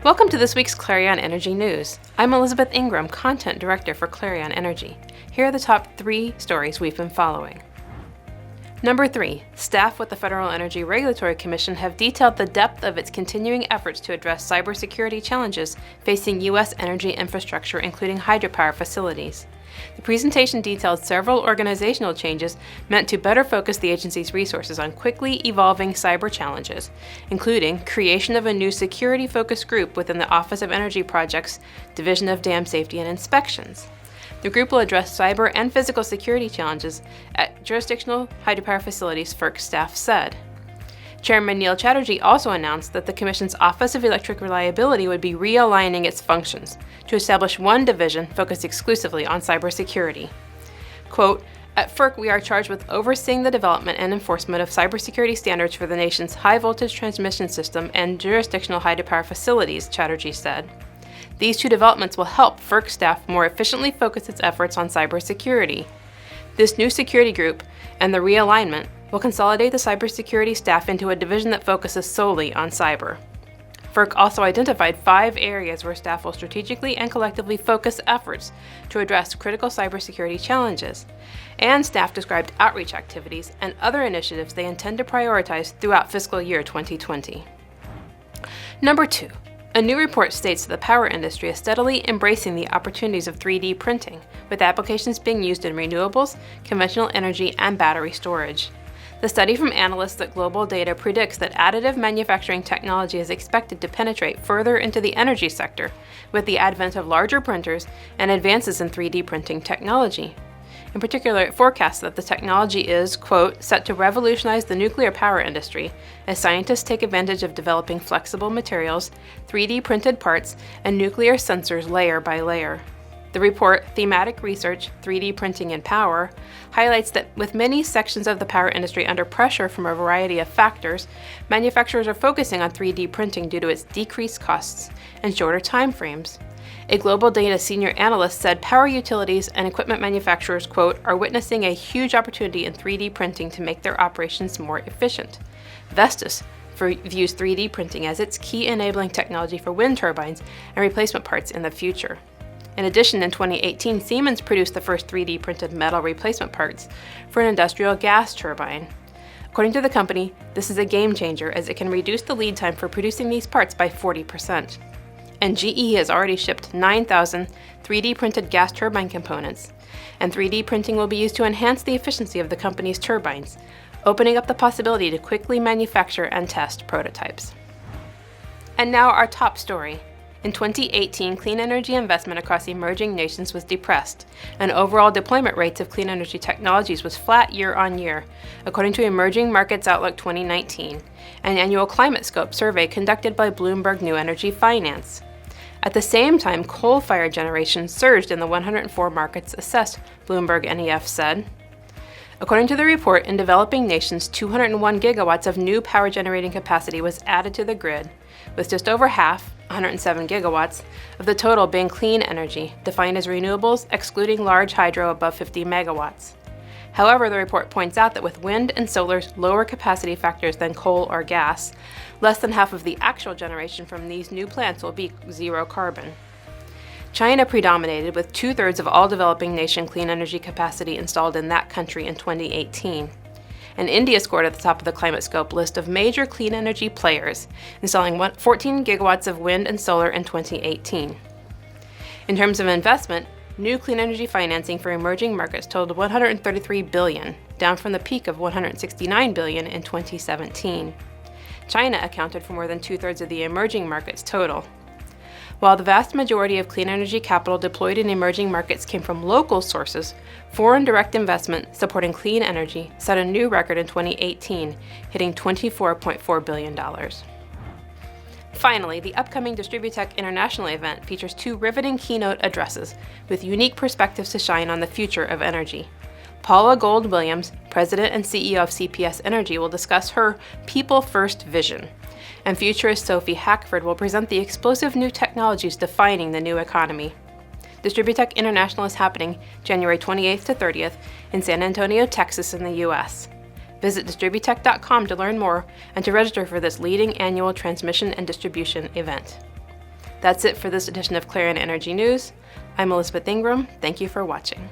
Welcome to this week's Clarion Energy News. I'm Elizabeth Ingram, Content Director for Clarion Energy. Here are the top 3 stories we've been following. Number 3. Staff with the Federal Energy Regulatory Commission have detailed the depth of its continuing efforts to address cybersecurity challenges facing U.S. energy infrastructure, including hydropower facilities. The presentation detailed several organizational changes meant to better focus the agency's resources on quickly evolving cyber challenges, including creation of a new security-focused group within the Office of Energy Projects Division of Dam Safety and Inspections. The group will address cyber and physical security challenges at jurisdictional hydropower facilities, FERC staff said. Chairman Neil Chatterjee also announced that the Commission's Office of Electric Reliability would be realigning its functions to establish one division focused exclusively on cybersecurity. Quote, "At FERC, we are charged with overseeing the development and enforcement of cybersecurity standards for the nation's high-voltage transmission system and jurisdictional hydropower facilities," Chatterjee said. These 2 developments will help FERC staff more efficiently focus its efforts on cybersecurity. This new security group and the realignment will consolidate the cybersecurity staff into a division that focuses solely on cyber. FERC also identified 5 areas where staff will strategically and collectively focus efforts to address critical cybersecurity challenges, and staff described outreach activities and other initiatives they intend to prioritize throughout fiscal year 2020. Number 2. A new report states that the power industry is steadily embracing the opportunities of 3D printing, with applications being used in renewables, conventional energy, and battery storage. The study from analysts at Global Data predicts that additive manufacturing technology is expected to penetrate further into the energy sector with the advent of larger printers and advances in 3D printing technology. In particular, it forecasts that the technology is, quote, "set to revolutionize the nuclear power industry as scientists take advantage of developing flexible materials, 3D printed parts, and nuclear sensors layer by layer." The report, Thematic Research, 3D Printing and Power, highlights that with many sections of the power industry under pressure from a variety of factors, manufacturers are focusing on 3D printing due to its decreased costs and shorter time frames. A Global Data senior analyst said power utilities and equipment manufacturers, quote, "are witnessing a huge opportunity in 3D printing to make their operations more efficient." Vestas views 3D printing as its key enabling technology for wind turbines and replacement parts in the future. In addition, in 2018, Siemens produced the first 3D printed metal replacement parts for an industrial gas turbine. According to the company, this is a game changer as it can reduce the lead time for producing these parts by 40%. And GE has already shipped 9,000 3D printed gas turbine components, and 3D printing will be used to enhance the efficiency of the company's turbines, opening up the possibility to quickly manufacture and test prototypes. And now our top story. In 2018, clean energy investment across emerging nations was depressed, and overall deployment rates of clean energy technologies was flat year on year, according to Emerging Markets Outlook 2019, an annual climate scope survey conducted by Bloomberg New Energy Finance. At the same time, coal-fired generation surged in the 104 markets assessed, Bloomberg NEF said. According to the report, in developing nations, 201 gigawatts of new power generating capacity was added to the grid, with just over half, 107 gigawatts, of the total being clean energy, defined as renewables excluding large hydro above 50 megawatts. However, the report points out that with wind and solar's lower capacity factors than coal or gas, less than half of the actual generation from these new plants will be zero carbon. China predominated with 2/3 of all developing nation clean energy capacity installed in that country in 2018. And India scored at the top of the climate scope list of major clean energy players, installing 14 gigawatts of wind and solar in 2018. In terms of investment, new clean energy financing for emerging markets totaled $133 billion, down from the peak of $169 billion in 2017. China accounted for more than 2/3 of the emerging markets total. While the vast majority of clean energy capital deployed in emerging markets came from local sources, foreign direct investment supporting clean energy set a new record in 2018, hitting $24.4 billion. Finally, the upcoming Distributech International event features 2 riveting keynote addresses with unique perspectives to shine on the future of energy. Paula Gold Williams, President and CEO of CPS Energy, will discuss her People First vision, and futurist Sophie Hackford will present the explosive new technologies defining the new economy. Distributech International is happening January 28th to 30th in San Antonio, Texas in the U.S. Visit Distributech.com to learn more and to register for this leading annual transmission and distribution event. That's it for this edition of Clarion Energy News. I'm Elizabeth Ingram. Thank you for watching.